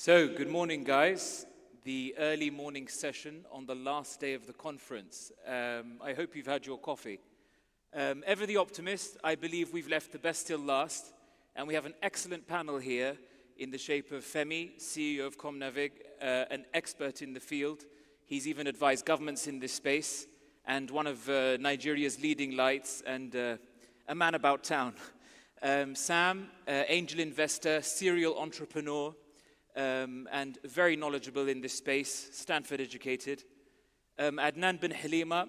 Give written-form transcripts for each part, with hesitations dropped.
So, good morning, guys. The early morning session on the last day of the conference. I hope you've had your coffee. Ever the optimist, I believe we've left the best till last, and we have an excellent panel here in the shape of Femi, CEO of Comnavig, an expert in the field. He's even advised governments in this space, and one of Nigeria's leading lights, and a man about town. Sam, angel investor, serial entrepreneur, and very knowledgeable in this space, Stanford educated. Adnan bin Halima,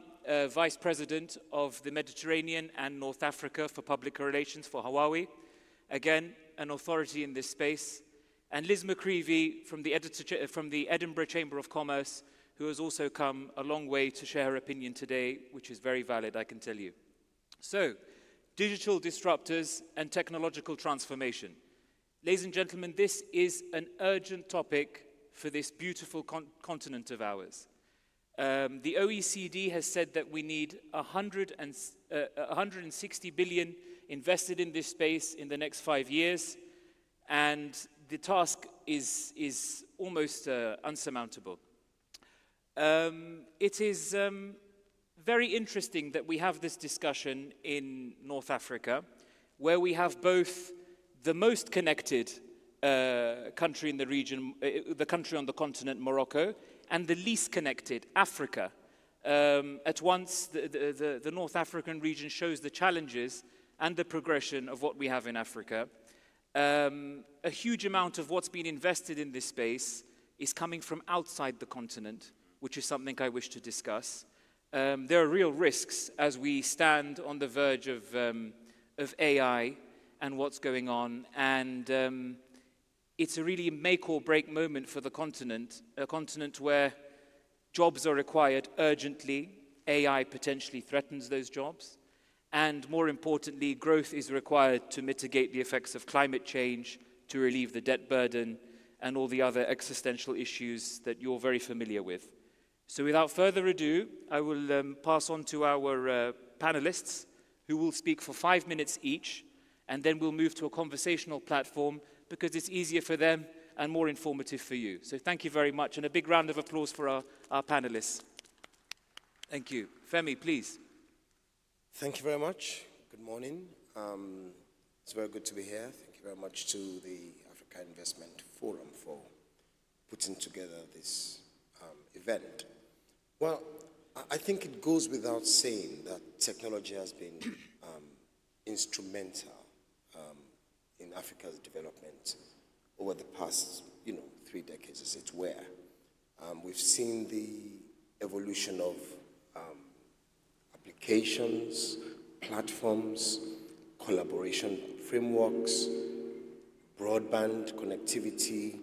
Vice President of the Mediterranean and North Africa for Public Relations for Huawei. Again, an authority in this space. And Liz McCreevy from the Edinburgh Chamber of Commerce, who has also come a long way to share her opinion today, which is very valid, I can tell you. So, digital disruptors and technological transformation. Ladies and gentlemen, this is an urgent topic for this beautiful continent of ours. The OECD has said that we need 160 billion invested in this space in the next 5 years, and the task is almost unsurmountable. It is very interesting that we have this discussion in North Africa, where we have both the most connected country in the region, the country on the continent, Morocco, and the least connected, Africa. At once, the North African region shows the challenges and the progression of what we have in Africa. A huge amount of what's been invested in this space is coming from outside the continent, which is something I wish to discuss. There are real risks as we stand on the verge of AI and what's going on, and it's a really make or break moment for the continent, a continent where jobs are required urgently, AI potentially threatens those jobs, and more importantly, growth is required to mitigate the effects of climate change, to relieve the debt burden, and all the other existential issues that you're very familiar with. So without further ado, I will pass on to our panelists, who will speak for 5 minutes each, and then we'll move to a conversational platform because it's easier for them and more informative for you. So thank you very much, and a big round of applause for our panelists. Thank you. Femi, please. Thank you very much. Good morning. It's very good to be here. Thank you very much to the Africa Investment Forum for putting together this event. Well, I think it goes without saying that technology has been instrumental in Africa's development over the past, 3 decades, as it were. We've seen the evolution of applications, platforms, collaboration frameworks, broadband connectivity,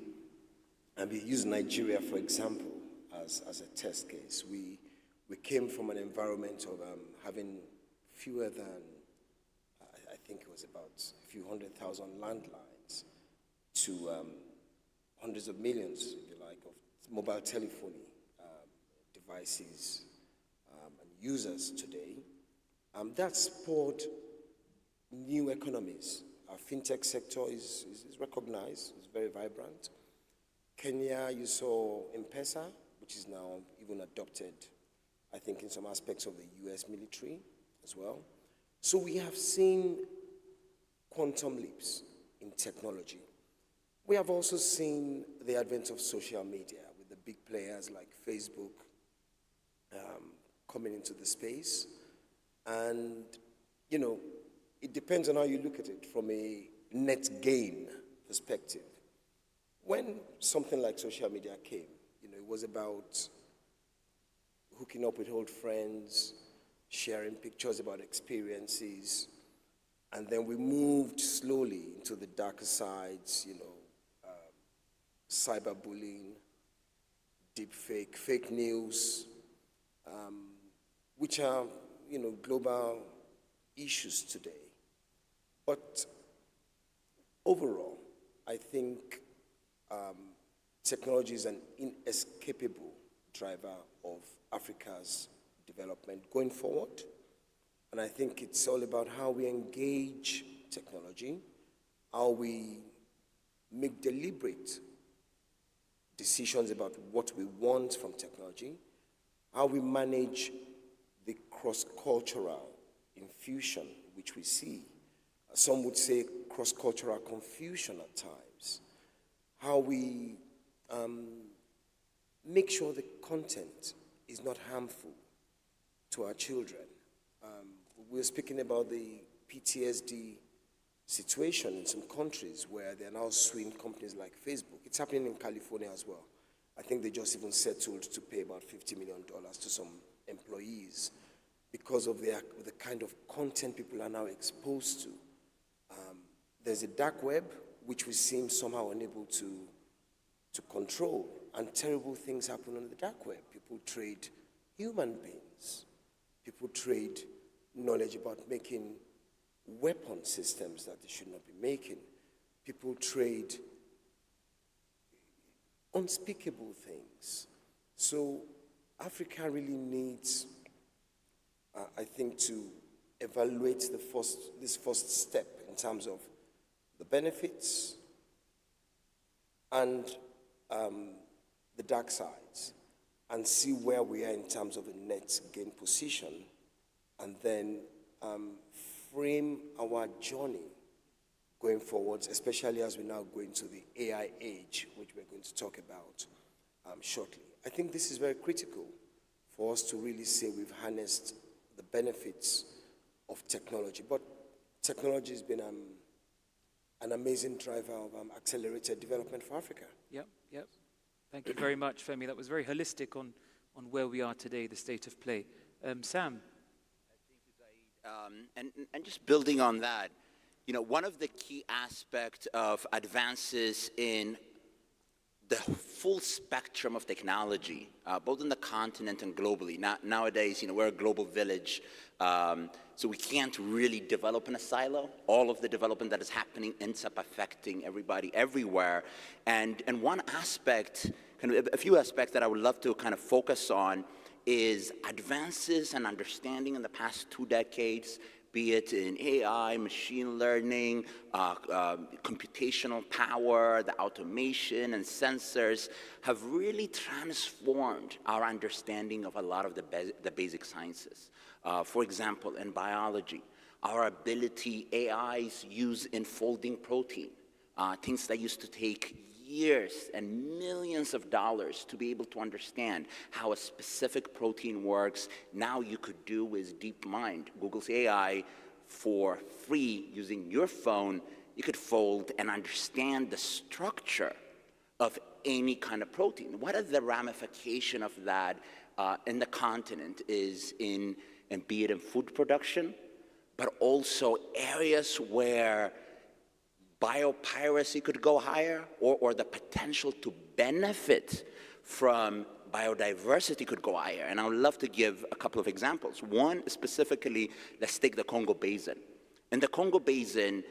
and we use Nigeria, for example, as a test case. We came from an environment of having fewer than, I think it was about a few 100,000 landlines to hundreds of millions, if you like, of mobile telephony devices and users today. That spurred new economies. Our fintech sector is recognized, it's very vibrant. Kenya, you saw M-Pesa, which is now even adopted, I think, in some aspects of the US military as well. So we have seen quantum leaps in technology. We have also seen the advent of social media with the big players like Facebook coming into the space. And, it depends on how you look at it from a net gain perspective. When something like social media came, it was about hooking up with old friends, sharing pictures about experiences, and then we moved slowly into the darker sides, cyberbullying, deepfake, fake news, which are, global issues today. But overall, I think technology is an inescapable driver of Africa's development going forward. And I think it's all about how we engage technology, how we make deliberate decisions about what we want from technology, how we manage the cross-cultural infusion which we see. Some would say cross-cultural confusion at times. How we make sure the content is not harmful to our children. We were speaking about the PTSD situation in some countries where they're now suing companies like Facebook. It's happening in California as well. I think they just even settled to pay about $50 million to some employees because of the kind of content people are now exposed to. There's a dark web, which we seem somehow unable to control, and terrible things happen on the dark web. People trade human beings. People trade knowledge about making weapon systems that they should not be making. People trade unspeakable things. So Africa really needs, I think, to evaluate this first step in terms of the benefits and the dark sides, and see where we are in terms of a net gain position, and then frame our journey going forwards, especially as we now go into the AI age, which we're going to talk about shortly. I think this is very critical for us to really say we've harnessed the benefits of technology. But technology has been an amazing driver of accelerated development for Africa. Yep. Thank you very much, Femi. That was very holistic on where we are today, the state of play. Sam? And just building on that, one of the key aspects of advances in the full spectrum of technology, both in the continent and globally. Nowadays, we're a global village, so we can't really develop in a silo. All of the development that is happening ends up affecting everybody everywhere. And one aspect, a few aspects that I would love to kind of focus on is advances and understanding in the past 2 decades, be it in AI, machine learning, computational power, the automation and sensors have really transformed our understanding of a lot of the basic sciences. For example, in biology, our ability, AI's use in folding protein, things that used to take years and millions of dollars to be able to understand how a specific protein works. Now you could do with DeepMind, Google's AI, for free using your phone. You could fold and understand the structure of any kind of protein. What are the ramification of that in the continent is and be it in food production, but also areas where biopiracy could go higher, or the potential to benefit from biodiversity could go higher. And I would love to give a couple of examples. One, specifically, let's take the Congo Basin. In the Congo Basin,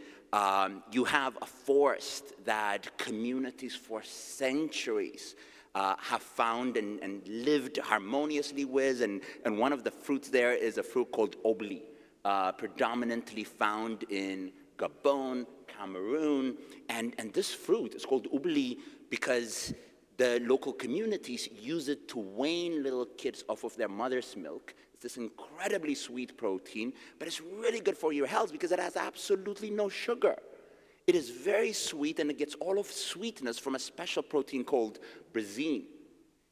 you have a forest that communities for centuries have found and lived harmoniously with, and one of the fruits there is a fruit called obli, predominantly found in Gabon, Cameroon, and this fruit is called obli because the local communities use it to wean little kids off of their mother's milk. It's this incredibly sweet protein, but it's really good for your health because it has absolutely no sugar. It is very sweet, and it gets all of sweetness from a special protein called brazine,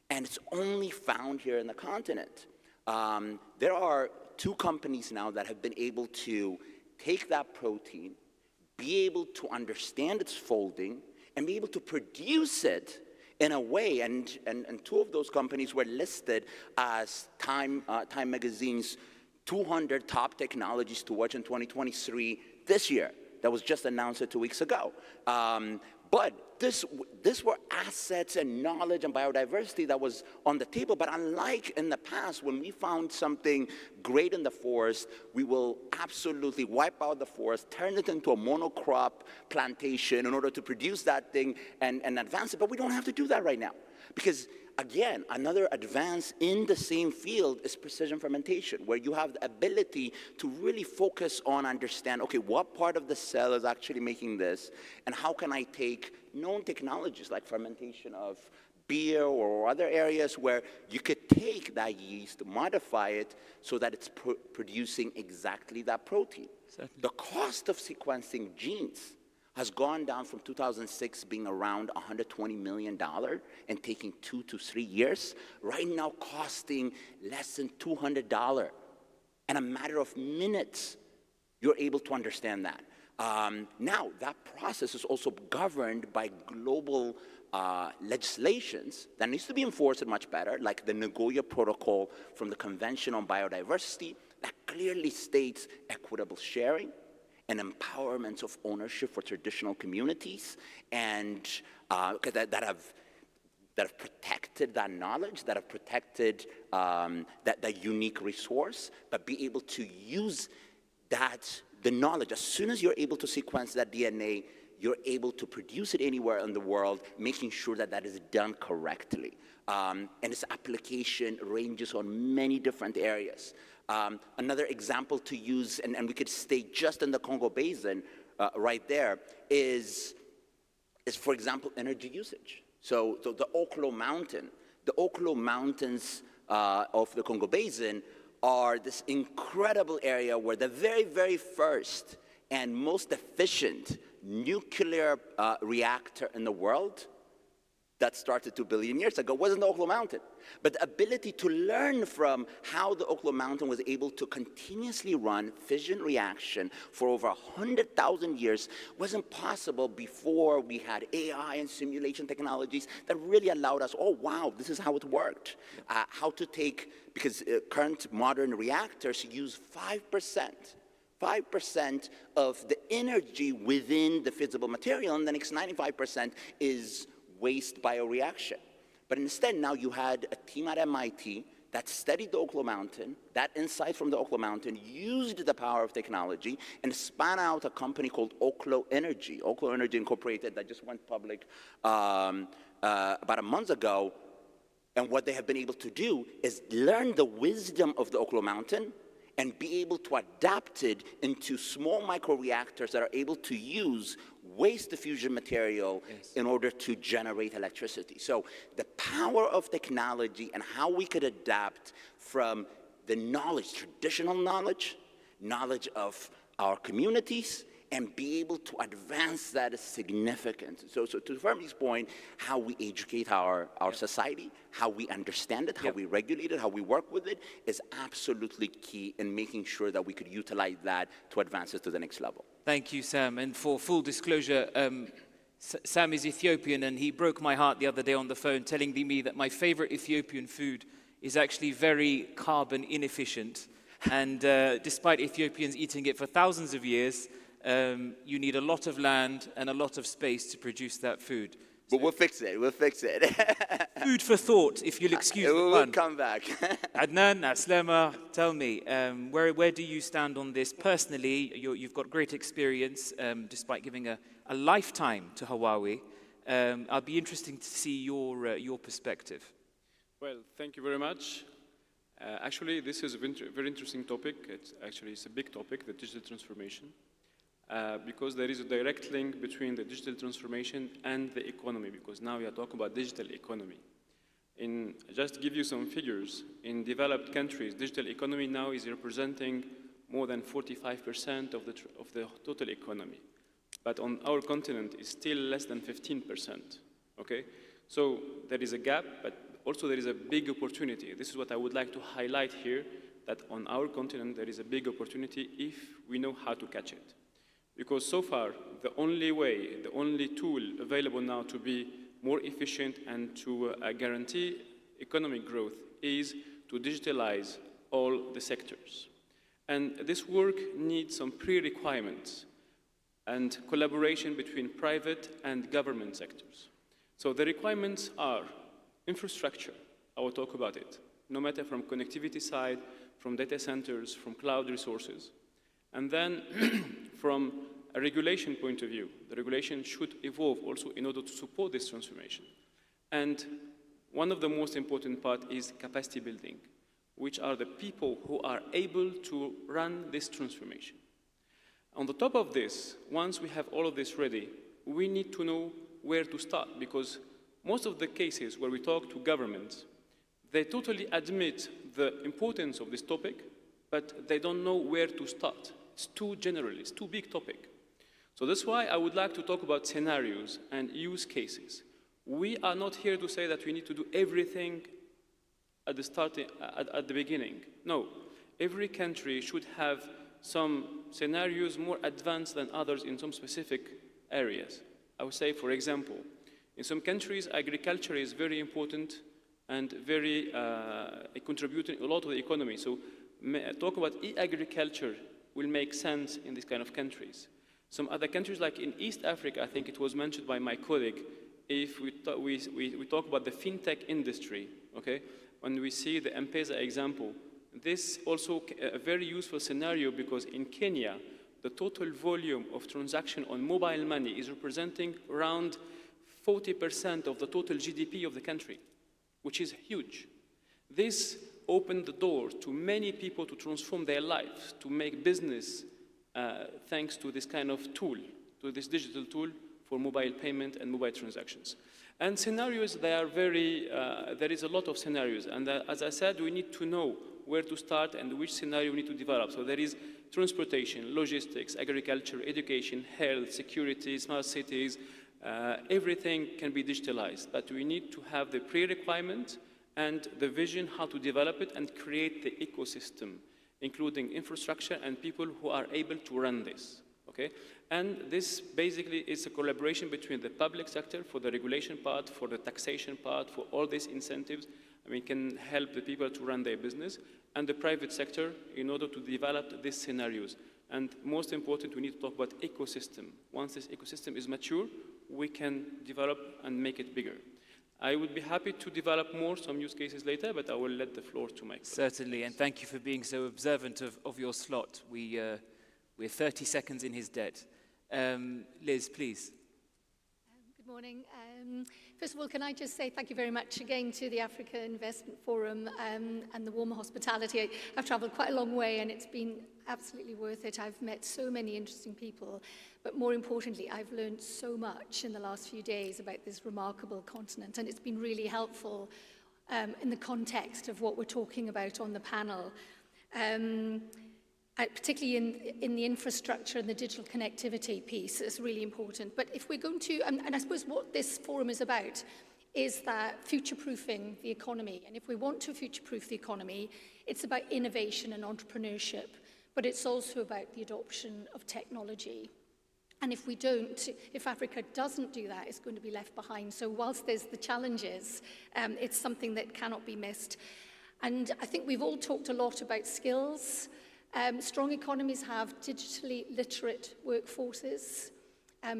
and it's only found here in the continent. There are 2 companies now that have been able to take that protein, be able to understand its folding, and be able to produce it in a way, and 2 of those companies were listed as Time Magazine's 200 top technologies to watch in 2023 this year. That was just announced 2 weeks ago. But this were assets and knowledge and biodiversity that was on the table. But unlike in the past, when we found something great in the forest, we will absolutely wipe out the forest, turn it into a monocrop plantation in order to produce that thing and advance it. But we don't have to do that right now. Because, again, another advance in the same field is precision fermentation, where you have the ability to really focus on understand, okay, what part of the cell is actually making this, and how can I take known technologies like fermentation of beer or other areas where you could take that yeast, modify it so that it's producing exactly that protein. Certainly. The cost of sequencing genes has gone down from 2006 being around $120 million and taking 2 to 3 years, right now costing less than $200. In a matter of minutes, you're able to understand that. Now, that process is also governed by global legislations that needs to be enforced much better, like the Nagoya Protocol from the Convention on Biodiversity that clearly states equitable sharing and empowerment of ownership for traditional communities, and that have protected that knowledge, that have protected that unique resource, but be able to use the knowledge. As soon as you're able to sequence that DNA, you're able to produce it anywhere in the world, making sure that that is done correctly. And its application ranges on many different areas. Another example to use, and we could stay just in the Congo Basin right there, is for example, energy usage. So the Oklo Mountains of the Congo Basin are this incredible area where the very, very first and most efficient nuclear reactor in the world that started 2 billion years ago was in the Oklo Mountain. But the ability to learn from how the Oklo Mountain was able to continuously run fission reaction for over 100,000 years wasn't possible before we had AI and simulation technologies that really allowed us, oh wow, this is how it worked. How to take, because current modern reactors use 5% of the energy within the fissile material, and the next 95% is waste bioreaction. But instead, now you had a team at MIT that studied the Oklo Mountain, that insight from the Oklo Mountain, used the power of technology, and spun out a company called Oklo Energy Incorporated, that just went public about a month ago. And what they have been able to do is learn the wisdom of the Oklo Mountain and be able to adapt it into small microreactors that are able to use waste diffusion material in order to generate electricity. So the power of technology and how we could adapt from the knowledge, traditional knowledge of our communities, and be able to advance that is significant. So to Fermi's point, how we educate our society, how we understand it, how we regulate it, how we work with it, is absolutely key in making sure that we could utilize that to advance it to the next level. Thank you, Sam. And for full disclosure, Sam is Ethiopian, and he broke my heart the other day on the phone telling me that my favorite Ethiopian food is actually very carbon inefficient. And despite Ethiopians eating it for thousands of years, you need a lot of land and a lot of space to produce that food. But we'll fix it. Food for thought, if you'll excuse the pun. We'll come back. Adnan, Aslema, tell me, where do you stand on this personally? You've got great experience, despite giving a lifetime to Hawaii. I'll be interested to see your perspective. Well, thank you very much. Actually, this is a very interesting topic. It's a big topic, the digital transformation. Because there is a direct link between the digital transformation and the economy, because now we are talking about digital economy. Just to give you some figures, in developed countries, digital economy now is representing more than 45% of the total economy. But on our continent, it's still less than 15%, okay? So there is a gap, but also there is a big opportunity. This is what I would like to highlight here, that on our continent, there is a big opportunity if we know how to catch it. Because so far, the only tool available now to be more efficient and to guarantee economic growth is to digitalize all the sectors. And this work needs some pre-requirements and collaboration between private and government sectors. So the requirements are infrastructure, I will talk about it, no matter from connectivity side, from data centers, from cloud resources. And then from a regulation point of view, the regulation should evolve also in order to support this transformation. And one of the most important part is capacity building, which are the people who are able to run this transformation. On the top of this, once we have all of this ready, we need to know where to start, because most of the cases where we talk to governments, they totally admit the importance of this topic, but they don't know where to start. It's too general, it's too big topic. So that's why I would like to talk about scenarios and use cases. We are not here to say that we need to do everything at the beginning. No, every country should have some scenarios more advanced than others in some specific areas. I would say, for example, in some countries, agriculture is very important and very contributing a lot to the economy. So talk about e-agriculture will make sense in these kind of countries. Some other countries, like in East Africa, I think it was mentioned by my colleague, if we talk about the fintech industry, okay? When we see the M-Pesa example, this also a very useful scenario because in Kenya, the total volume of transaction on mobile money is representing around 40% of the total GDP of the country, which is huge. This opened the door to many people to transform their lives, to make business thanks to this kind of tool, to this digital tool for mobile payment and mobile transactions. And scenarios, they are very, there is a lot of scenarios. And as I said, we need to know where to start and which scenario we need to develop. So there is transportation, logistics, agriculture, education, health, security, smart cities. Everything can be digitalized, but we need to have the pre-requirement and the vision how to develop it and create the ecosystem, including infrastructure and people who are able to run this, okay? And this basically is a collaboration between the public sector for the regulation part, for the taxation part, for all these incentives. I mean, can help the people to run their business, and the private sector in order to develop these scenarios. And most important, we need to talk about ecosystem. Once this ecosystem is mature, we can develop and make it bigger. I would be happy to develop more, some use cases later, but I will let the floor to Mike. Certainly, and thank you for being so observant of your slot. We're 30 seconds in his debt. Liz, please. Good morning. First of all, can I just say thank you very much again to the Africa Investment Forum and the warm hospitality. I've traveled quite a long way and it's been absolutely worth it. I've met so many interesting people, but more importantly, I've learned so much in the last few days about this remarkable continent, and it's been really helpful in the context of what we're talking about on the panel. Particularly in the infrastructure and the digital connectivity piece is really important. But if we're going to, and I suppose what this forum is about, is that future-proofing the economy. And if we want to future-proof the economy, it's about innovation and entrepreneurship, but it's also about the adoption of technology. And if we don't, if Africa doesn't do that, it's going to be left behind. So whilst there's the challenges, it's something that cannot be missed. And I think we've all talked a lot about skills. Strong economies have digitally literate workforces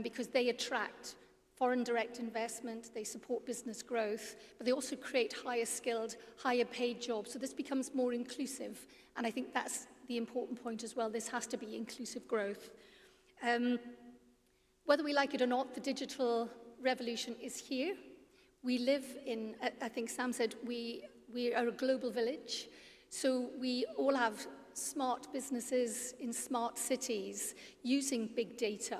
because they attract foreign direct investment, they support business growth, but they also create higher skilled, higher paid jobs. So this becomes more inclusive. And I think that's the important point as well. This has to be inclusive growth. Whether we like it or not, the digital revolution is here. We live in, I think Sam said, we are a global village. So we all have smart businesses in smart cities using big data,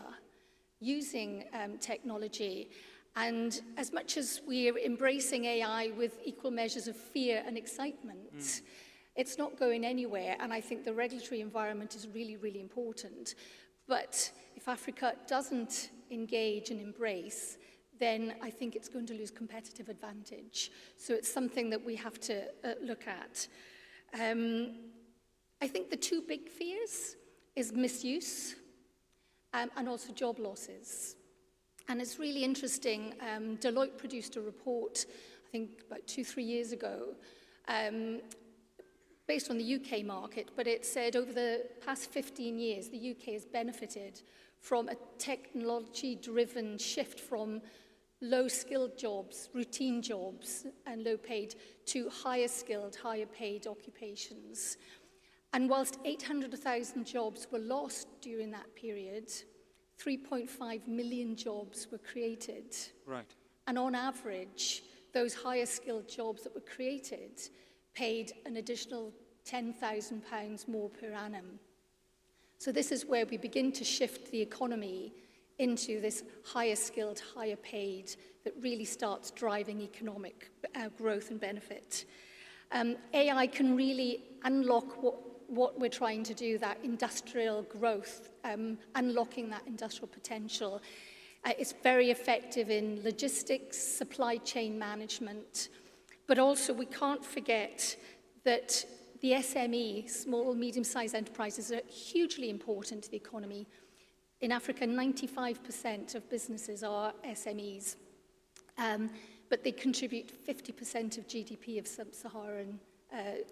using technology. And as much as we're embracing AI with equal measures of fear and excitement, it's not going anywhere. And I think the regulatory environment is really, really important. But if Africa doesn't engage and embrace, then I think it's going to lose competitive advantage. So it's something that we have to look at. I think the two big fears is misuse and also job losses. And it's really interesting. Deloitte produced a report, I think about 2-3 years ago, based on the UK market, but it said over the past 15 years, the UK has benefited from a technology-driven shift from low-skilled jobs, routine jobs, and low-paid to higher-skilled, higher-paid occupations. And whilst 800,000 jobs were lost during that period, 3.5 million jobs were created. Right. And on average, those higher-skilled jobs that were created paid an additional £10,000 more per annum. So this is where we begin to shift the economy into this higher skilled, higher paid, that really starts driving economic growth and benefit. AI can really unlock what we're trying to do, that industrial growth, unlocking that industrial potential. It's very effective in logistics, supply chain management, but also we can't forget that the SME, small, medium-sized enterprises, are hugely important to the economy. In Africa, 95% of businesses are SMEs, but they contribute 50% of GDP of sub-Saharan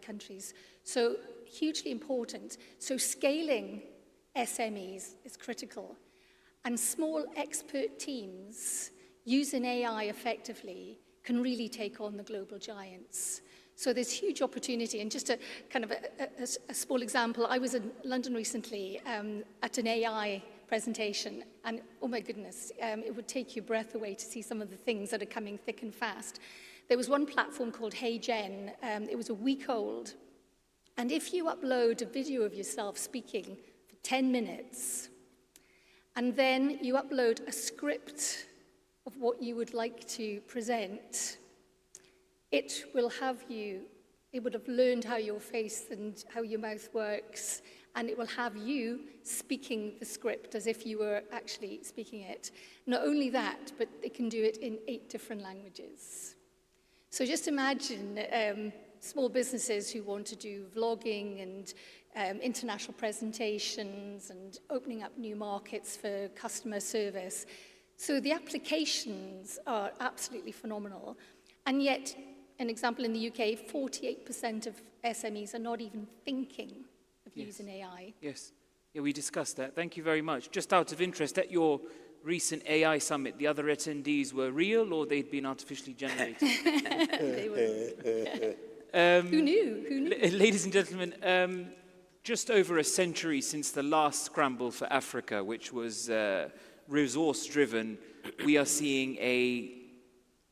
countries. So hugely important. So scaling SMEs is critical. And small expert teams using AI effectively can really take on the global giants. So there's huge opportunity. And just a kind of a small example, I was in London recently at an AI presentation, and oh my goodness, it would take your breath away to see some of the things that are coming thick and fast. There was one platform called Hey Gen. It was a week old. And if you upload a video of yourself speaking for 10 minutes, and then you upload a script of what you would like to present, it would have learned how your face and how your mouth works, and it will have you speaking the script as if you were actually speaking it. Not only that, but it can do it in 8 different languages. So just imagine small businesses who want to do vlogging and international presentations and opening up new markets for customer service. So the applications are absolutely phenomenal. And yet, an example in the UK, 48% of SMEs are not even thinking of using AI. Yes. Yeah, we discussed that. Thank you very much. Just out of interest, at your recent AI summit, the other attendees were real or they'd been artificially generated? They were. Who knew? Who knew? Ladies and gentlemen, just over a century since the last scramble for Africa, which was resource-driven, we are seeing a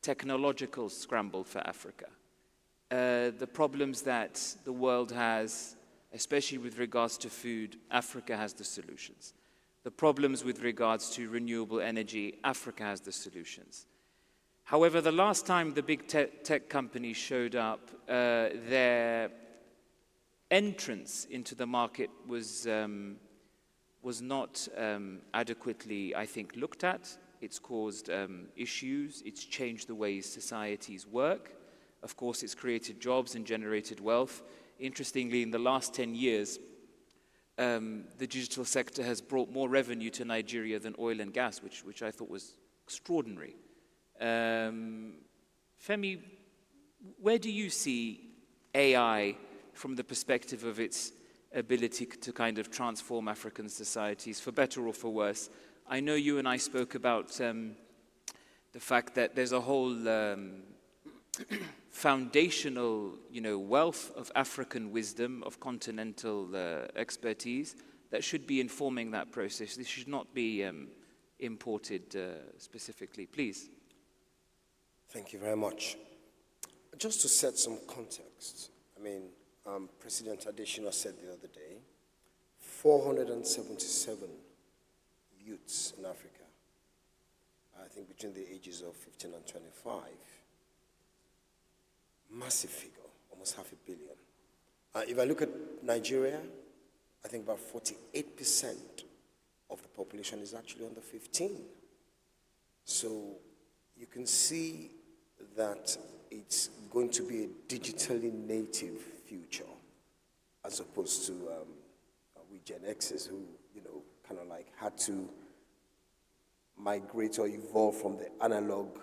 technological scramble for Africa. The problems that the world has, especially with regards to food, Africa has the solutions. The problems with regards to renewable energy, Africa has the solutions. However, the last time the big tech companies showed up, their entrance into the market was not adequately, I think, looked at. It's caused issues. It's changed the ways societies work. Of course, it's created jobs and generated wealth. Interestingly, in the last 10 years, the digital sector has brought more revenue to Nigeria than oil and gas, which I thought was extraordinary. Femi, where do you see AI from the perspective of its ability to kind of transform African societies, for better or for worse? I know you and I spoke about the fact that there's a whole foundational, wealth of African wisdom, of continental expertise that should be informing that process. This should not be imported specifically. Please. Thank you very much. Just to set some context, President Adesina said the other day, 477 youths in Africa, I think between the ages of 15 and 25. Massive figure, almost 500 million. If I look at Nigeria, I think about 48% of the population is actually under 15. So you can see that it's going to be a digitally native future, as opposed to we Gen Xers who, kind of like had to migrate or evolve from the analog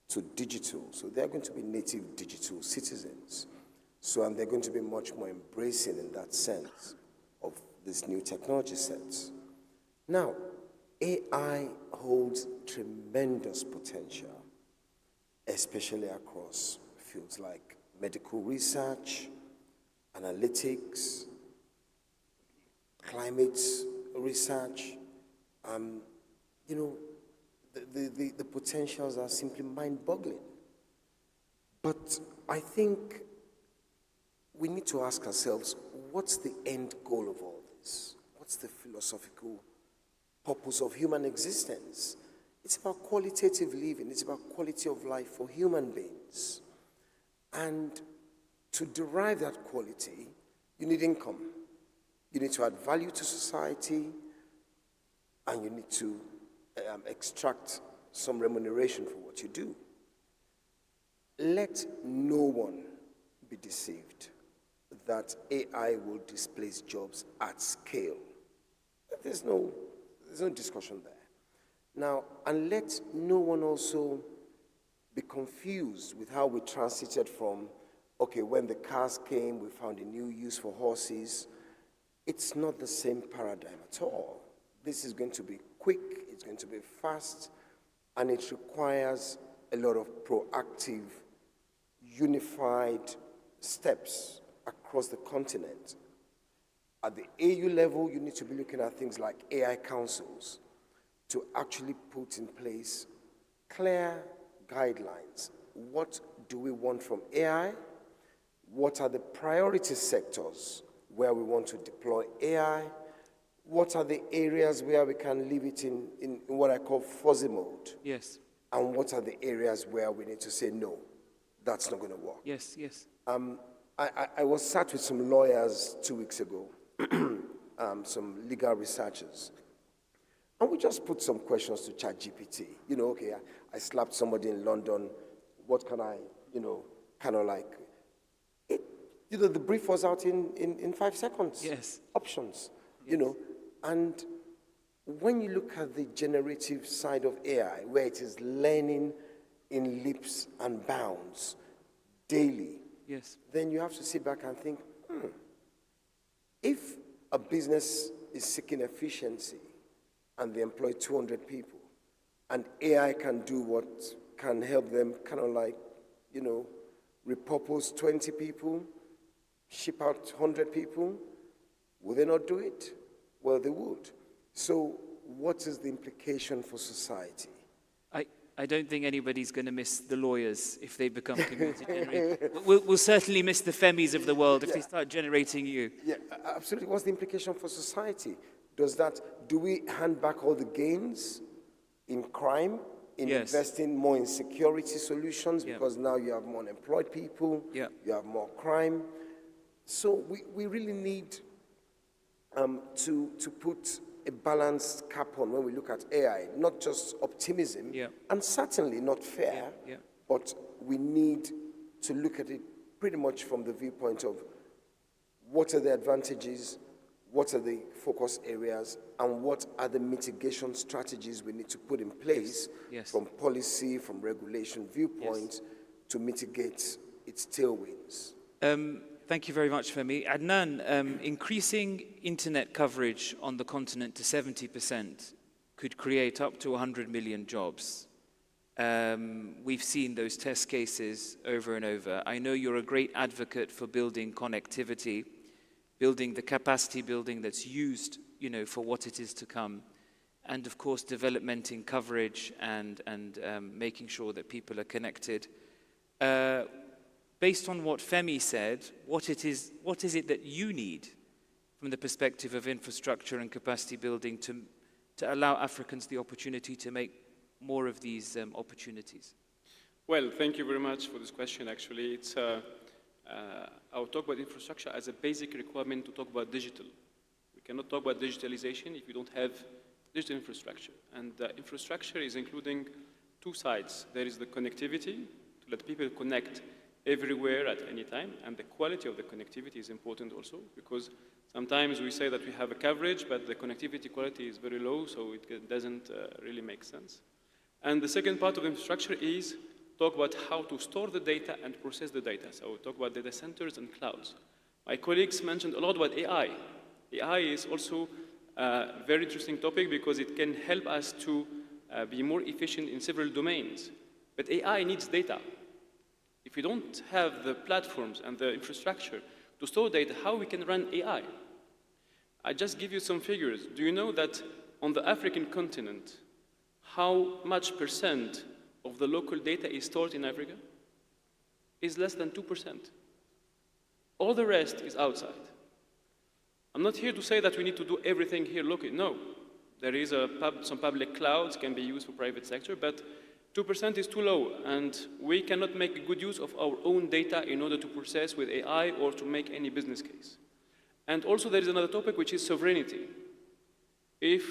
to digital. So they're going to be native digital citizens. And they're going to be much more embracing in that sense of these new technology sets. Now, AI holds tremendous potential, especially across fields like medical research, analytics, climate research. The potentials are simply mind-boggling. But I think we need to ask ourselves, what's the end goal of all this? What's the philosophical purpose of human existence. It's about qualitative living. It's about quality of life for human beings. And to derive that quality, you need income. You need to add value to society, and you need to extract some remuneration for what you do. Let no one be deceived that AI will displace jobs at scale. There's no discussion there. Now, and let no one also be confused with how we transited from, okay, when the cars came, we found a new use for horses. It's not the same paradigm at all. This is going to be quick, it's going to be fast, and it requires a lot of proactive, unified steps across the continent. At the AU level, you need to be looking at things like AI councils to actually put in place clear guidelines. What do we want from AI? What are the priority sectors where we want to deploy AI? What are the areas where we can leave it in what I call fuzzy mode? Yes. And what are the areas where we need to say, no, that's not going to work? Yes, yes. I was sat with some lawyers 2 weeks ago, some legal researchers, and we just put some questions to ChatGPT. You know, okay, I slapped somebody in London. What can I, kind of like, the brief was out in 5 seconds. Yes. Options, Yes. And when you look at the generative side of AI, where it is learning in leaps and bounds daily, Yes. then you have to sit back and think, if a business is seeking efficiency and they employ 200 people, and AI can do what can help them kind of like, repurpose 20 people, ship out 100 people, would they not do it? Well, they would. So what is the implication for society? I don't think anybody's going to miss the lawyers if they become computer generated. We'll certainly miss the Femis of the world if they start generating you. Yeah, absolutely. What's the implication for society? Do we hand back all the gains in crime, in Yes. investing more in security solutions, Yeah. because now you have more unemployed people, Yeah. you have more crime. So we really need to put a balanced cap on when we look at AI, not just optimism, Yeah. and certainly not fear, Yeah. but we need to look at it pretty much from the viewpoint of what are the advantages, what are the focus areas, and what are the mitigation strategies we need to put in place Yes. from policy, from regulation viewpoint to mitigate its tailwinds. Thank you very much, Femi. Adnan, increasing internet coverage on the continent to 70% could create up to 100 million jobs. We've seen those test cases over and over. I know you're a great advocate for building connectivity, building the capacity building that's used, for what it is to come, and of course developmenting coverage and making sure that people are connected. Based on what Femi said, what is it that you need from the perspective of infrastructure and capacity building to allow Africans the opportunity to make more of these opportunities? Well, thank you very much for this question. Actually, I'll talk about infrastructure as a basic requirement to talk about digital. We cannot talk about digitalization if we don't have digital infrastructure. And infrastructure is including 2 sides. There is the connectivity, to let people connect everywhere at any time, and the quality of the connectivity is important also, because sometimes we say that we have a coverage, but the connectivity quality is very low, so it doesn't really make sense. And the second part of infrastructure is talk about how to store the data and process the data. So we talk about data centers and clouds. My colleagues mentioned a lot about AI. AI is also a very interesting topic because it can help us to be more efficient in several domains. But AI needs data. If we don't have the platforms and the infrastructure to store data, how we can run AI? I just give you some figures. Do you know that on the African continent, how much % of the local data is stored in Africa? It's less than 2%. All the rest is outside. I'm not here to say that we need to do everything here locally. No. There is some public clouds can be used for private sector, but 2% is too low, and we cannot make good use of our own data in order to process with AI or to make any business case. And also there is another topic, which is sovereignty. If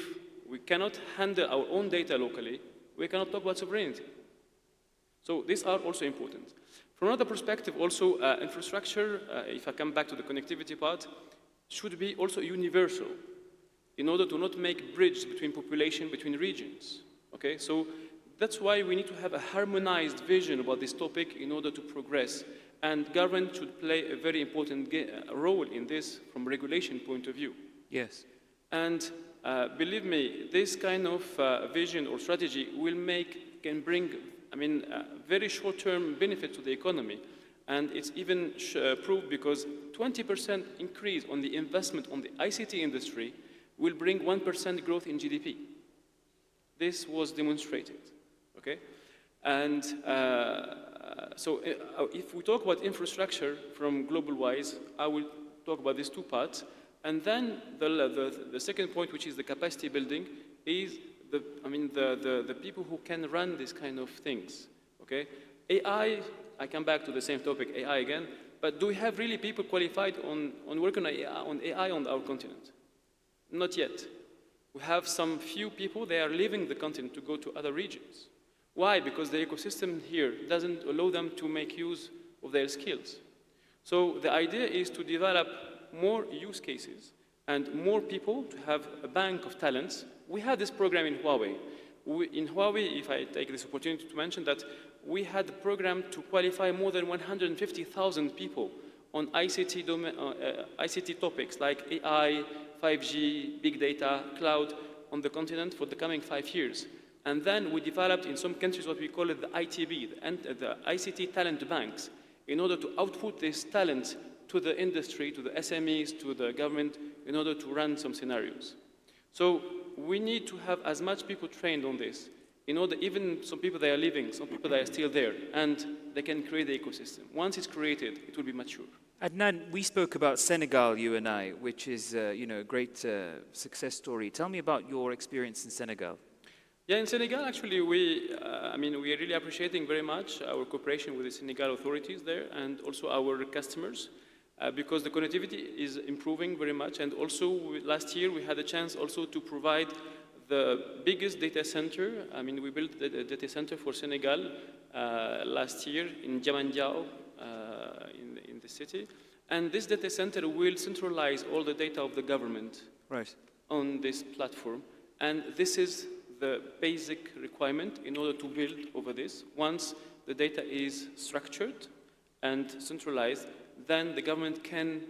we cannot handle our own data locally, we cannot talk about sovereignty. So these are also important. From another perspective, also infrastructure, if I come back to the connectivity part, should be also universal in order to not make bridges between population, between regions. Okay, so that's why we need to have a harmonized vision about this topic in order to progress. And government should play a very important role in this from a regulation point of view. Yes. And believe me, this kind of vision or strategy can bring, very short-term benefit to the economy. And it's even proved because 20% increase on the investment on the ICT industry will bring 1% growth in GDP. This was demonstrated, okay? And so if we talk about infrastructure from global-wise, I will talk about these two parts. And then the second point, which is the capacity building, is the people who can run these kind of things, okay? AI, I come back to the same topic, AI again, but do we have really people qualified on working on AI on our continent? Not yet. We have some few people, they are leaving the continent to go to other regions. Why? Because the ecosystem here doesn't allow them to make use of their skills. So the idea is to develop more use cases and more people to have a bank of talents. We had this program in Huawei. In Huawei, if I take this opportunity to mention that, we had a program to qualify more than 150,000 people on ICT topics like AI, 5G, big data, cloud on the continent for the coming 5 years. And then we developed in some countries what we call it the ITB, the ICT talent banks, in order to output this talent to the industry, to the SMEs, to the government, in order to run some scenarios. So we need to have as much people trained on this, in order, even some people that are leaving, some people that are still there, and they can create the ecosystem. Once it's created, it will be mature. Adnan, we spoke about Senegal, you and I, which is a great success story. Tell me about your experience in Senegal. Yeah, in Senegal, actually, we are really appreciating very much our cooperation with the Senegal authorities there and also our customers because the connectivity is improving very much. And also, last year, we had a chance also to provide the biggest data center. We built a data center for Senegal last year in Diamandiao, in the city. And this data center will centralize all the data of the government on this platform. And this is the basic requirement in order to build over this. Once the data is structured and centralized, then the government can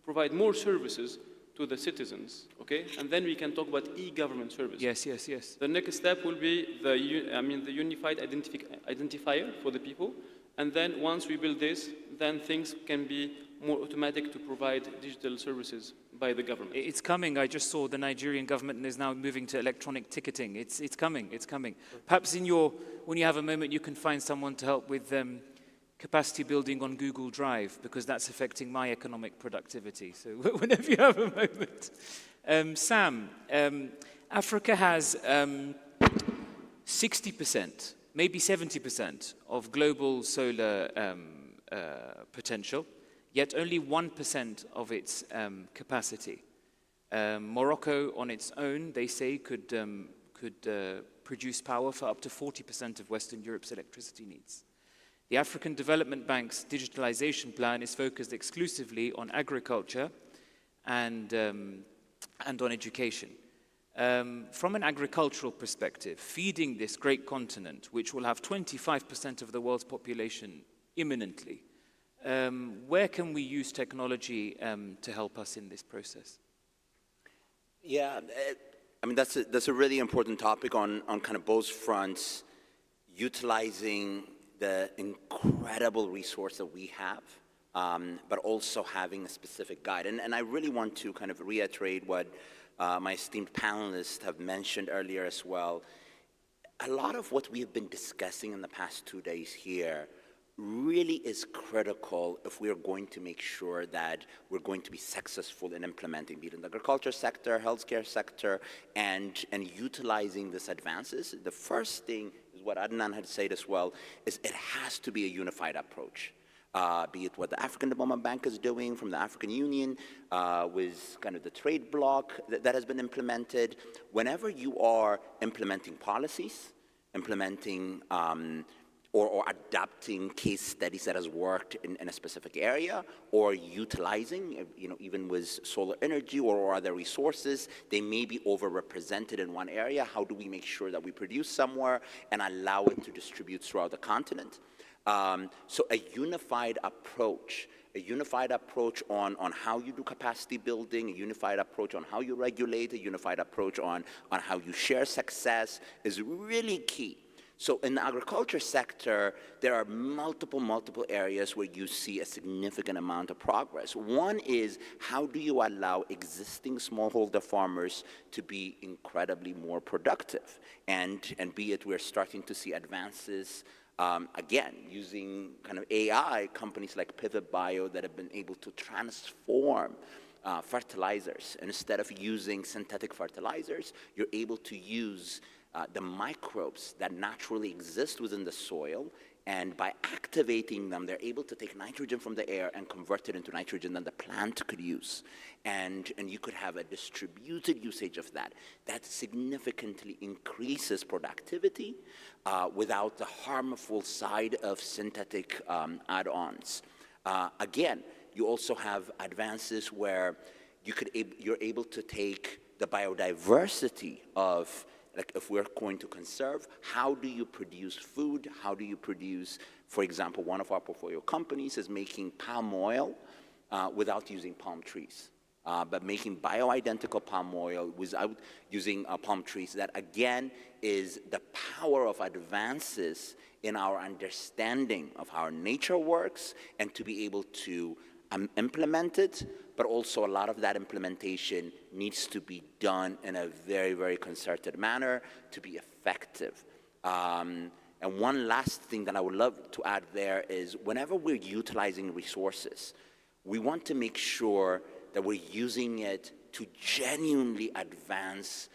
provide more services to the citizens, okay? And then we can talk about e-government services. Yes. The next step will be the unified identifier for the people. And then once we build this, then things can be more automatic to provide digital services by the government. It's coming. I just saw the Nigerian government is now moving to electronic ticketing. It's coming. Perhaps when you have a moment, you can find someone to help with capacity building on Google Drive, because that's affecting my economic productivity. So whenever you have a moment. Sam, Africa has 60%, maybe 70% of global solar potential, yet only 1% of its capacity. Morocco on its own, they say, could produce power for up to 40% of Western Europe's electricity needs. The African Development Bank's digitalization plan is focused exclusively on agriculture and on education. From an agricultural perspective, feeding this great continent, which will have 25% of the world's population imminently, where can we use technology to help us in this process? Yeah, that's a really important topic on kind of both fronts, utilizing the incredible resource that we have, but also having a specific guide. And I really want to kind of reiterate what my esteemed panelists have mentioned earlier as well. A lot of what we have been discussing in the past 2 days here really is critical if we're going to make sure that we're going to be successful in implementing, be it in the agriculture sector, healthcare sector, and utilizing these advances. The first thing is what Adnan had said as well, is it has to be a unified approach. Be it what the African Development Bank is doing from the African Union with kind of the trade bloc that has been implemented. Whenever you are implementing policies, implementing or adapting case studies that has worked in a specific area, or utilizing, even with solar energy or other resources, they may be overrepresented in one area. How do we make sure that we produce somewhere and allow it to distribute throughout the continent? So a unified approach on how you do capacity building, a unified approach on how you regulate, a unified approach on how you share success is really key. So in the agriculture sector, there are multiple areas where you see a significant amount of progress. One is, how do you allow existing smallholder farmers to be incredibly more productive? And be it we're starting to see advances, again, using kind of AI, companies like Pivot Bio that have been able to transform fertilizers. Instead of using synthetic fertilizers, you're able to use the microbes that naturally exist within the soil, and by activating them, they're able to take nitrogen from the air and convert it into nitrogen that the plant could use. And you could have a distributed usage of that. That significantly increases productivity without the harmful side of synthetic add-ons. Again, you also have advances where you're able to take the biodiversity of, like, if we're going to conserve, how do you produce food? How do you produce, for example, one of our portfolio companies is making palm oil without using palm trees, but making bioidentical palm oil without using palm trees. That, again, is the power of advances in our understanding of how nature works, and to be able to implement it, but also a lot of that implementation needs to be done in a very, very concerted manner to be effective. And one last thing that I would love to add there is, whenever we're utilizing resources, we want to make sure that we're using it to genuinely advance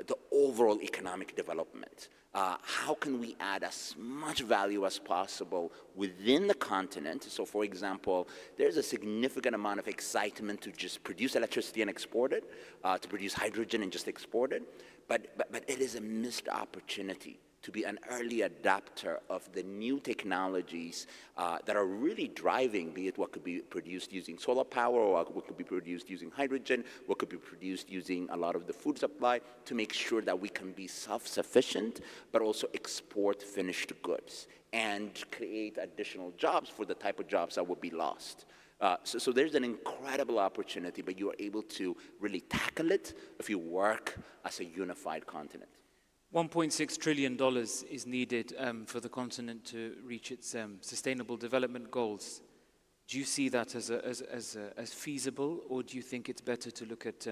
the overall economic development. How can we add as much value as possible within the continent? So, for example, there's a significant amount of excitement to just produce electricity and export it, to produce hydrogen and just export it, but it is a missed opportunity to be an early adapter of the new technologies that are really driving, be it what could be produced using solar power, or what could be produced using hydrogen, what could be produced using a lot of the food supply, to make sure that we can be self-sufficient, but also export finished goods and create additional jobs for the type of jobs that would be lost. So there's an incredible opportunity, but you are able to really tackle it if you work as a unified continent. $1.6 trillion is needed for the continent to reach its sustainable development goals. Do you see that as feasible, or do you think it's better to look at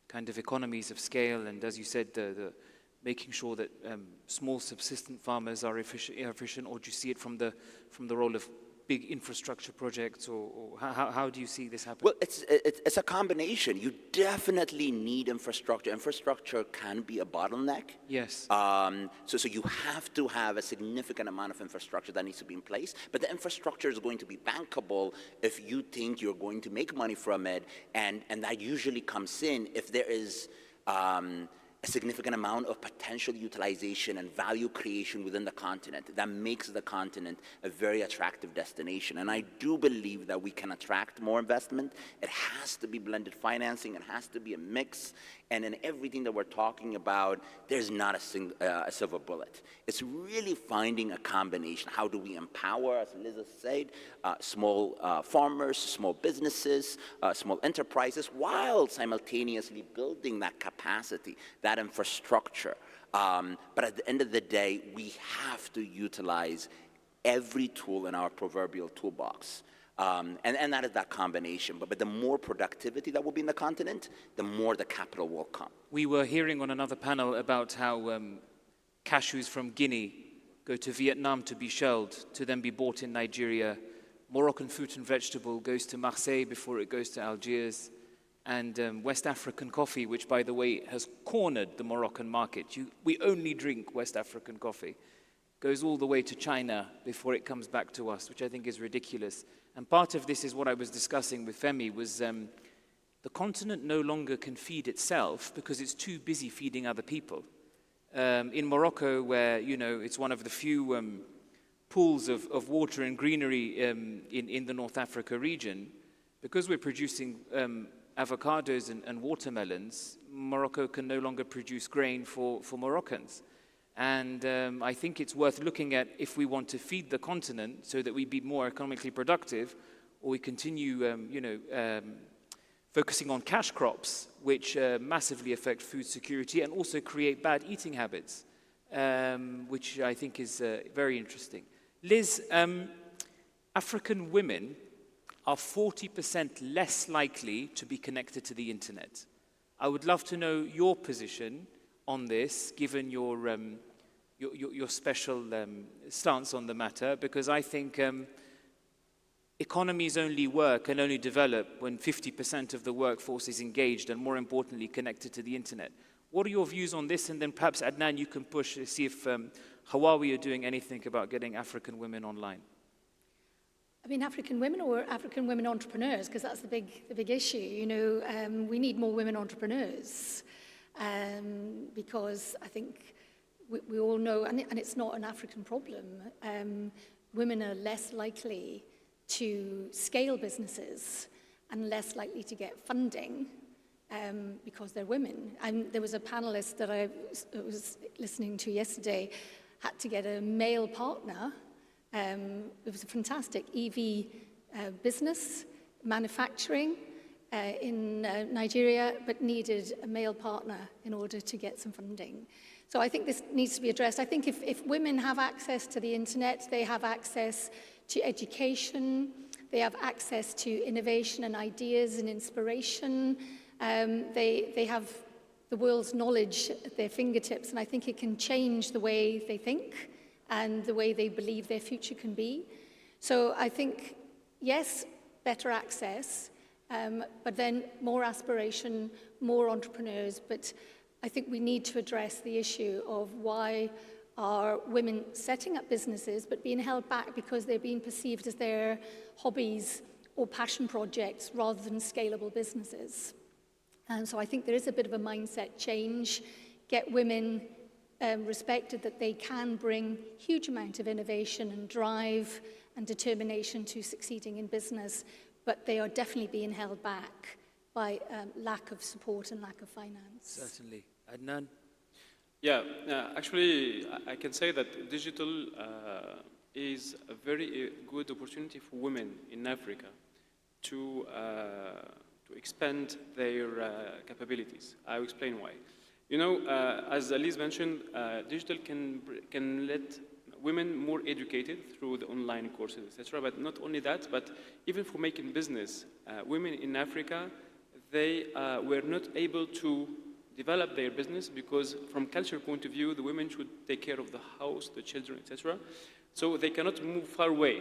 kind of economies of scale, and, as you said, the making sure that small subsistent farmers are efficient, or do you see it from the role of big infrastructure projects, or how do you see this happen? Well, it's a combination. You definitely need infrastructure. Infrastructure can be a bottleneck. Yes. So you have to have a significant amount of infrastructure that needs to be in place, but the infrastructure is going to be bankable if you think you're going to make money from it, and that usually comes in if there is a significant amount of potential utilization and value creation within the continent that makes the continent a very attractive destination. And I do believe that we can attract more investment. It has to be blended financing. It has to be a mix. And in everything that we're talking about, there's not a silver bullet. It's really finding a combination. How do we empower, as Liz said, small farmers, small businesses, small enterprises, while simultaneously building that capacity, that infrastructure. But at the end of the day, we have to utilize every tool in our proverbial toolbox. And that is that combination. But the more productivity that will be in the continent, the more the capital will come. We were hearing on another panel about how cashews from Guinea go to Vietnam to be shelled, to then be bought in Nigeria. Moroccan fruit and vegetable goes to Marseille before it goes to Algiers. And West African coffee, which, by the way, has cornered the Moroccan market. We only drink West African coffee. Goes all the way to China before it comes back to us, which I think is ridiculous. And part of this is what I was discussing with Femi, was the continent no longer can feed itself because it's too busy feeding other people. In Morocco, where, it's one of the few pools of water and greenery in the North Africa region, because we're producing avocados and watermelons, Morocco can no longer produce grain for Moroccans. And I think it's worth looking at if we want to feed the continent so that we be more economically productive, or we continue, focusing on cash crops, which massively affect food security and also create bad eating habits, which I think is very interesting. Liz, African women are 40% less likely to be connected to the internet. I would love to know your position on this, given your special stance on the matter, because I think economies only work and only develop when 50% of the workforce is engaged and, more importantly, connected to the internet. What are your views on this? And then perhaps, Adnan, you can push to see if Hawaii are doing anything about getting African women online. I mean, African women or African women entrepreneurs, because that's the big issue. We need more women entrepreneurs because I think we all know, and it's not an African problem, women are less likely to scale businesses and less likely to get funding because they're women. And there was a panelist that I was listening to yesterday, had to get a male partner. It was a fantastic EV business, manufacturing in Nigeria, but needed a male partner in order to get some funding. So I think this needs to be addressed. I think if women have access to the internet, they have access to education, they have access to innovation and ideas and inspiration, they have the world's knowledge at their fingertips, and I think it can change the way they think and the way they believe their future can be. So I think, yes, better access, but then more aspiration, more entrepreneurs. But I think we need to address the issue of why are women setting up businesses but being held back because they're being perceived as their hobbies or passion projects rather than scalable businesses. And so I think there is a bit of a mindset change, get women respected that they can bring huge amount of innovation and drive and determination to succeeding in business, but they are definitely being held back by lack of support and lack of finance. Certainly. Adnan? Yeah, actually, I can say that digital is a very good opportunity for women in Africa to expand their capabilities. I'll explain why. As Elise mentioned, digital can let women more educated through the online courses, etc. But not only that, but even for making business, women in Africa, they were not able to develop their business because from cultural point of view, the women should take care of the house, the children, etc. So they cannot move far away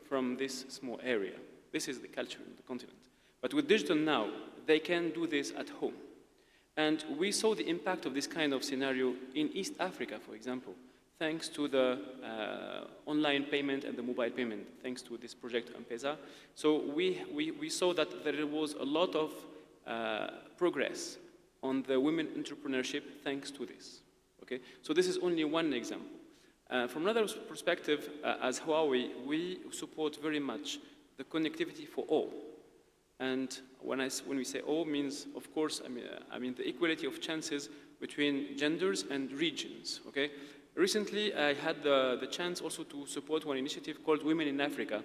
from this small area. This is the culture in the continent. But with digital now, they can do this at home. And we saw the impact of this kind of scenario in East Africa, for example, thanks to the online payment and the mobile payment, thanks to this project M-Pesa. So we saw that there was a lot of progress on the women entrepreneurship thanks to this. Okay? So this is only one example. From another perspective, as Huawei, we support very much the connectivity for all. And when we say all, means, of course, I mean the equality of chances between genders and regions, okay? Recently, I had the chance also to support one initiative called Women in Africa,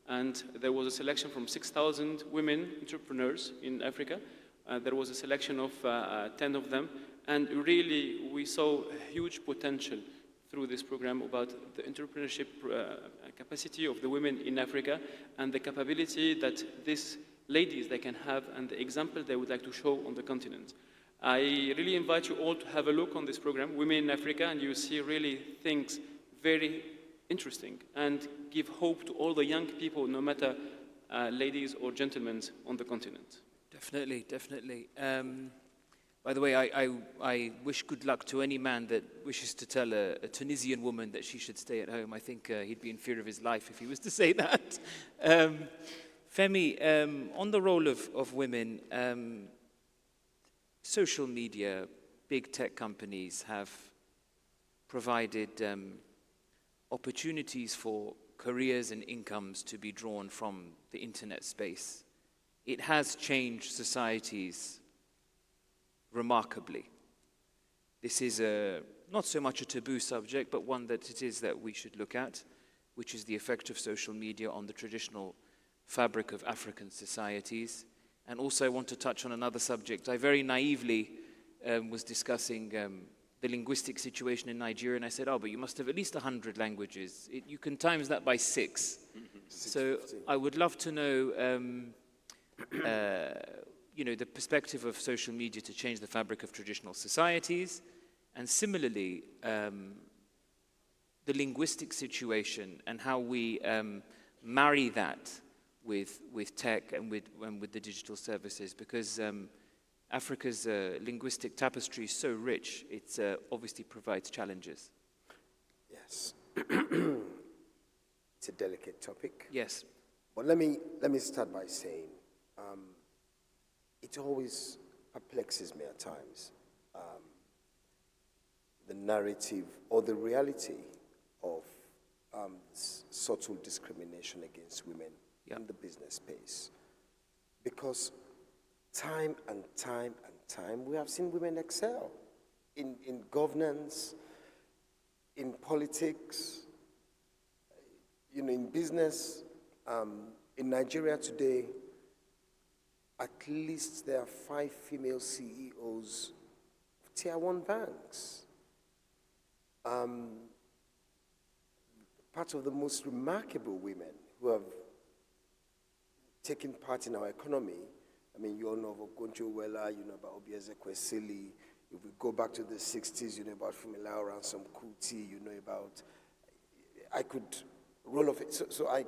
and there was a selection from 6,000 women entrepreneurs in Africa. There was a selection of 10 of them, and really we saw huge potential through this program about the entrepreneurship capacity of the women in Africa and the capability that these ladies they can have and the example they would like to show on the continent. I really invite you all to have a look on this program, Women in Africa, and you see really things very interesting and give hope to all the young people, no matter ladies or gentlemen on the continent. Definitely, definitely. By the way, I wish good luck to any man that wishes to tell a Tunisian woman that she should stay at home. I think he'd be in fear of his life if he was to say that. Femi, on the role of women, social media, big tech companies have provided opportunities for careers and incomes to be drawn from the internet space. It has changed societies remarkably. This is not so much a taboo subject, but one that it is that we should look at, which is the effect of social media on the traditional fabric of African societies. And also I want to touch on another subject. I very naively was discussing the linguistic situation in Nigeria, and I said, oh, but you must have at least 100 languages. You can times that by 6. So I would love to know, the perspective of social media to change the fabric of traditional societies, and similarly, the linguistic situation and how we marry that with tech and with the digital services, because Africa's linguistic tapestry is so rich, it obviously provides challenges. Yes. It's a delicate topic. Yes. But let me start by saying, it always perplexes me at times, the narrative or the reality of subtle discrimination against women in the business space. Because time and time and time, we have seen women excel in governance, in politics, in business. In Nigeria today, at least there are 5 female CEOs of Tier 1 banks. Part of the most remarkable women who have taken part in our economy. I mean, you all know about Gonjo Wella, you know about Obieze Kwesili. If we go back to the 60s, you know about Fumila Ransom Kuti, you know about, I could roll off it. So I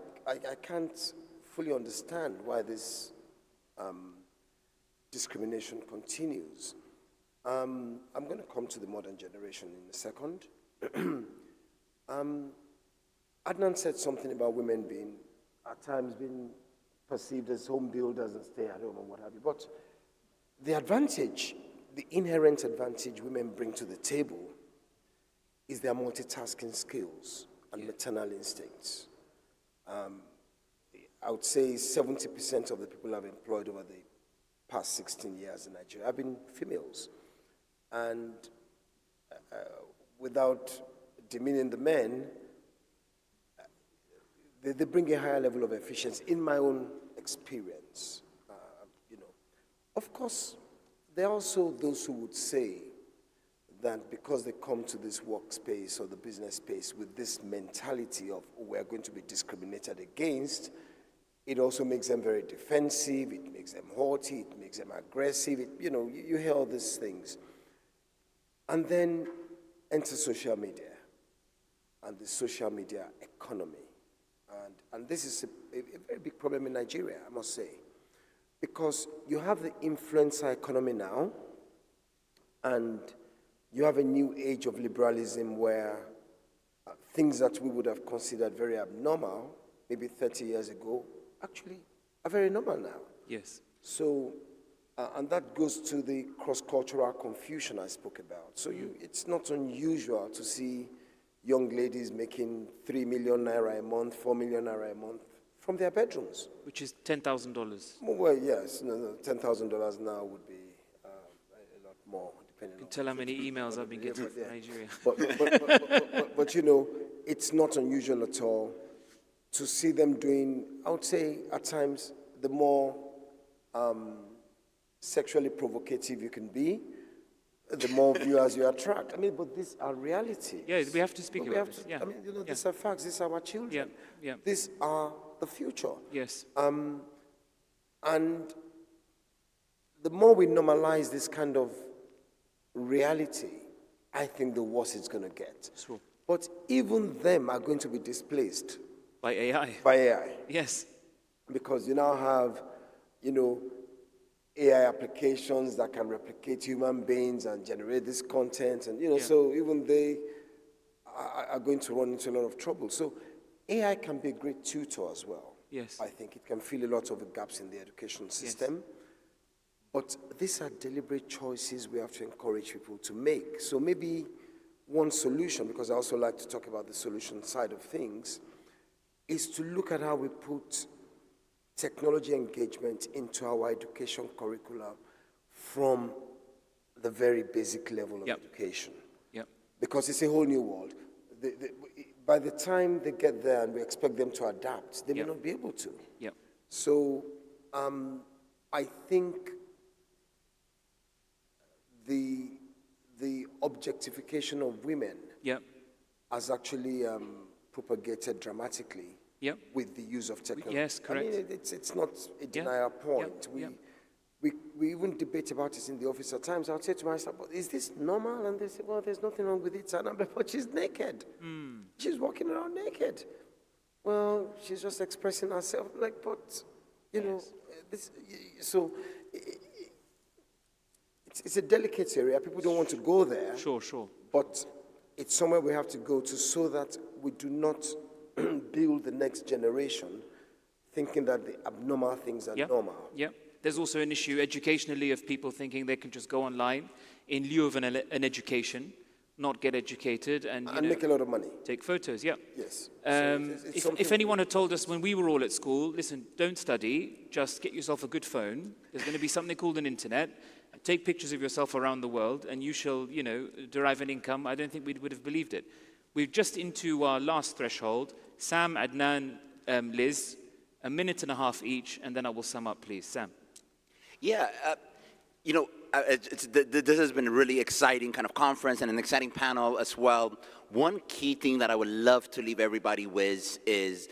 can't fully understand why this discrimination continues. I'm going to come to the modern generation in a second. Adnan said something about women being, at times, being perceived as home builders and stay at home and what have you. But the advantage, the inherent advantage women bring to the table is their multitasking skills and maternal instincts. I would say 70% of the people I've employed over the past 16 years in Nigeria have been females. And without demeaning the men, they bring a higher level of efficiency in my own experience. Of course, there are also those who would say that because they come to this workspace or the business space with this mentality of, oh, we're going to be discriminated against, it also makes them very defensive, it makes them haughty, it makes them aggressive, you hear all these things. And then enter social media and the social media economy. And this is a very big problem in Nigeria, I must say, because you have the influencer economy now, and you have a new age of liberalism where things that we would have considered very abnormal, maybe 30 years ago, actually are very normal now. Yes. So, and that goes to the cross-cultural confusion I spoke about. So it's not unusual to see young ladies making 3 million naira a month, 4 million naira a month from their bedrooms. Which is $10,000. Well, yes, $10,000 now would be a lot more, depending on. You can tell how many emails I've been getting from Nigeria. But it's not unusual at all to see them doing, I would say, at times, the more sexually provocative you can be, the more viewers you attract. I mean, but these are realities. Yeah, we have to speak about this. Yeah. I mean, these are facts. These are our children. Yeah. These are the future. Yes. And the more we normalize this kind of reality, I think the worse it's going to get. True. But even them are going to be displaced By AI. by AI. Yes. Because you now have, AI applications that can replicate human beings and generate this content. And, Yeah. so even they are going to run into a lot of trouble. So AI can be a great tutor as well. Yes. I think it can fill a lot of the gaps in the education system. But these are deliberate choices we have to encourage people to make. So maybe one solution, because I also like to talk about the solution side of things, is to look at how we put technology engagement into our education curricula from the very basic level of Yep. education. Yep. Because it's a whole new world. By the time they get there and we expect them to adapt, they may Yep. not be able to. Yep. So I think the objectification of women Yep. has actually propagated dramatically Yep. with the use of technology. Yes, correct. I mean, it's not a denial point. Yep. We even debate about it in the office at times. I'll say to myself, but is this normal? And they say, well, there's nothing wrong with it. And I'm like, but she's naked. She's walking around naked. Well, she's just expressing herself. Like, but, so it's a delicate area. People don't want to go there. Sure. But it's somewhere we have to go to so that we do not build the next generation thinking that the abnormal things are normal. Yep. There's also an issue educationally of people thinking they can just go online in lieu of an education, not get educated, and make a lot of money. take photos. Yeah. Yes. If anyone had told us when we were all at school, listen, don't study, just get yourself a good phone. There's going to be something called an internet. Take pictures of yourself around the world, and you shall, derive an income. I don't think we would have believed it. We're just into our last threshold. Sam, Adnan, Liz, a minute and a half each, and then I will sum up, please. Sam. Yeah, this has been a really exciting kind of conference and an exciting panel as well. One key thing that I would love to leave everybody with is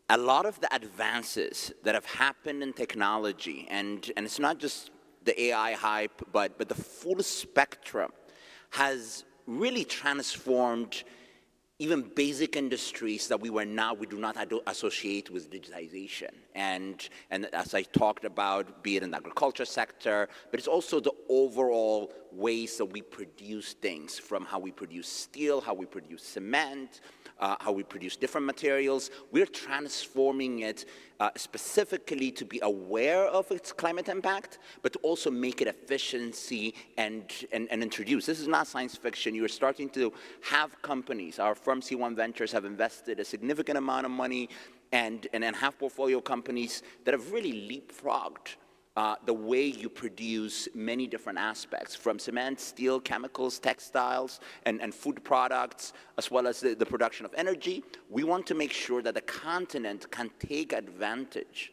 a lot of the advances that have happened in technology, and it's not just the AI hype, but the full spectrum has really transformed even basic industries that we do not associate with digitization. And as I talked about, be it in the agriculture sector, but it's also the overall ways that we produce things, from how we produce steel, how we produce cement, how we produce different materials. We're transforming it specifically to be aware of its climate impact, but to also make it efficiency and introduce. This is not science fiction. You're starting to have companies. Our firm C1 Ventures have invested a significant amount of money and have portfolio companies that have really leapfrogged the way you produce many different aspects, from cement, steel, chemicals, textiles, and food products, as well as the production of energy. We want to make sure that the continent can take advantage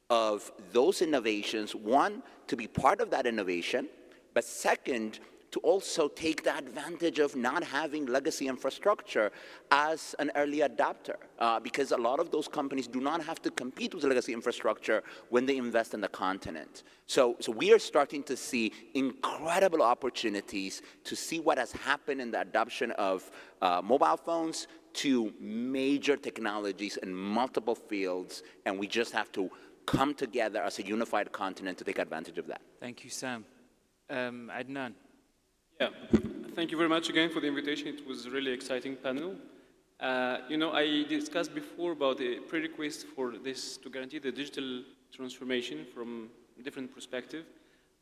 of those innovations, one, to be part of that innovation, but second, to also take the advantage of not having legacy infrastructure as an early adopter, because a lot of those companies do not have to compete with legacy infrastructure when they invest in the continent. So we are starting to see incredible opportunities to see what has happened in the adoption of mobile phones to major technologies in multiple fields, and we just have to come together as a unified continent to take advantage of that. Thank you, Sam. Adnan. Yeah, thank you very much again for the invitation. It was a really exciting panel. I discussed before about the prerequisite for this to guarantee the digital transformation from a different perspective.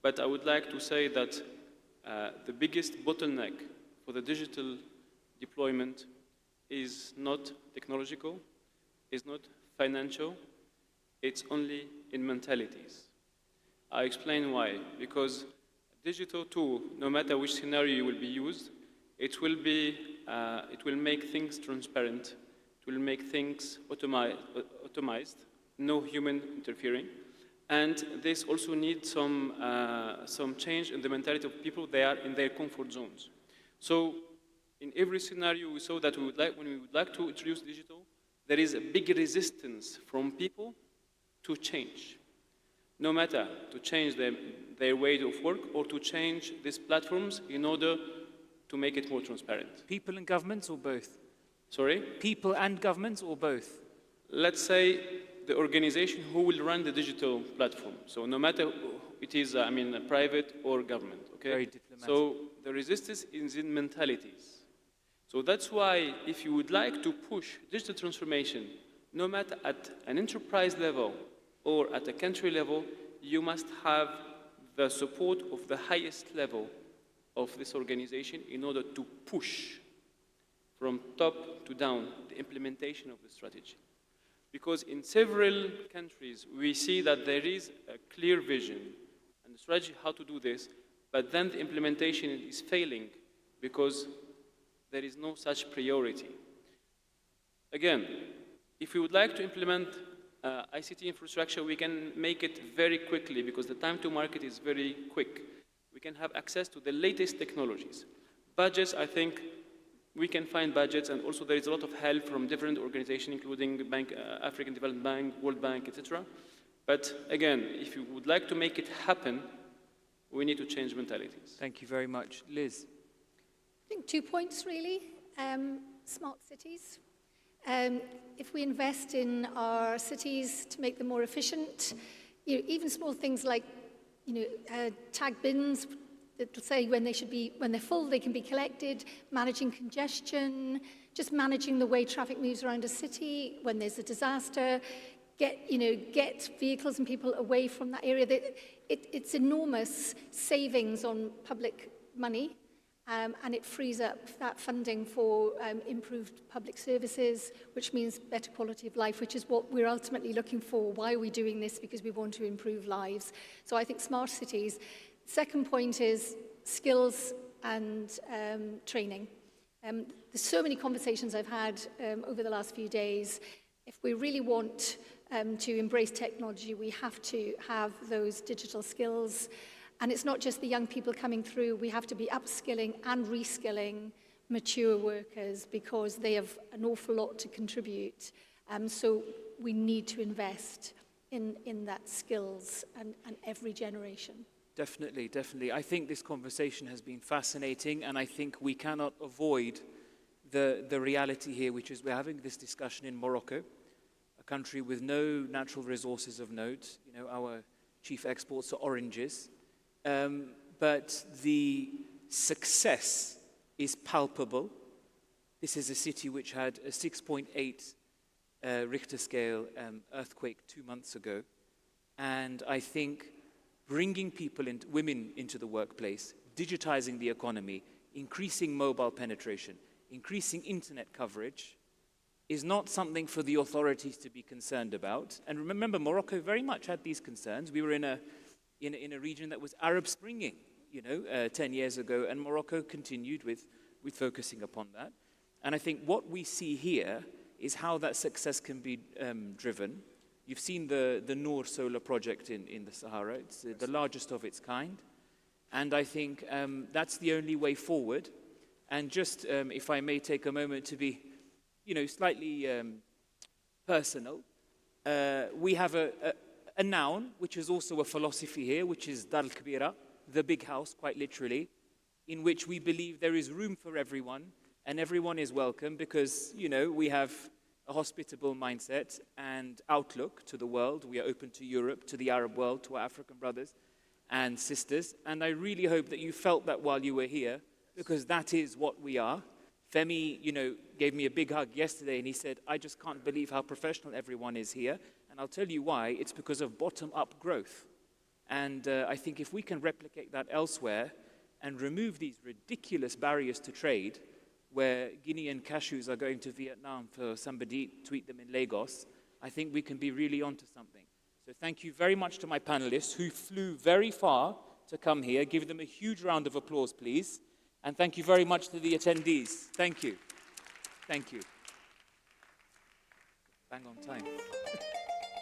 But I would like to say that the biggest bottleneck for the digital deployment is not technological, is not financial, it's only in mentalities. I explain why. Because digital tool, no matter which scenario will be used, it will make things transparent. It will make things automized, no human interfering. And this also needs some change in the mentality of people. They are in their comfort zones. So in every scenario we saw that when we would like to introduce digital, there is a big resistance from people to change. No matter to change their way of work or to change these platforms in order to make it more transparent. People and governments or both? Sorry? People and governments, or both? Let's say the organization who will run the digital platform. So no matter who it is, private or government, okay? Very diplomatic. So the resistance is in mentalities. So that's why if you would like to push digital transformation, no matter at an enterprise level or at a country level, you must have the support of the highest level of this organization in order to push from top to down the implementation of the strategy. Because in several countries, we see that there is a clear vision and a strategy how to do this, but then the implementation is failing because there is no such priority. Again, if we would like to implement ICT infrastructure, we can make it very quickly because the time to market is very quick. We can have access to the latest technologies. Budgets, I think, we can find budgets, and also there is a lot of help from different organizations, including the Bank, African Development Bank, World Bank, etc. But again, if you would like to make it happen, we need to change mentalities. Thank you very much. Liz? I think 2 points, really. Smart cities. If we invest in our cities to make them more efficient, even small things like, tag bins that will say when they're full, they can be collected, managing congestion, just managing the way traffic moves around a city when there's a disaster, get vehicles and people away from that area. It's enormous savings on public money. And it frees up that funding for improved public services, which means better quality of life, which is what we're ultimately looking for. Why are we doing this? Because we want to improve lives. So I think smart cities. Second point is skills and training. There's so many conversations I've had over the last few days. If we really want to embrace technology, we have to have those digital skills. And it's not just the young people coming through. We have to be upskilling and reskilling mature workers because they have an awful lot to contribute. So we need to invest in that skills and every generation. Definitely, definitely. I think this conversation has been fascinating, and I think we cannot avoid the reality here, which is we're having this discussion in Morocco, a country with no natural resources of note. Our chief exports are oranges. But the success is palpable. This is a city which had a 6.8 Richter scale earthquake 2 months ago. And I think bringing women into the workplace, digitizing the economy, increasing mobile penetration, increasing internet coverage is not something for the authorities to be concerned about. And remember, Morocco very much had these concerns. We were in a region that was Arab springing, 10 years ago, and Morocco continued with focusing upon that. And I think what we see here is how that success can be driven. You've seen the Noor solar project in the Sahara. It's the largest of its kind. And I think that's the only way forward. And just, if I may take a moment to be, slightly personal, we have a noun, which is also a philosophy here, which is Dar al-Kabira, the big house, quite literally, in which we believe there is room for everyone, and everyone is welcome because, we have a hospitable mindset and outlook to the world. We are open to Europe, to the Arab world, to our African brothers and sisters. And I really hope that you felt that while you were here, because that is what we are. Femi, gave me a big hug yesterday, and he said, I just can't believe how professional everyone is here. And I'll tell you why. It's because of bottom-up growth. And I think if we can replicate that elsewhere and remove these ridiculous barriers to trade, where Guinean cashews are going to Vietnam for somebody to eat them in Lagos, I think we can be really onto something. So thank you very much to my panelists who flew very far to come here. Give them a huge round of applause, please. And thank you very much to the attendees. Thank you. Thank you. Bang on time.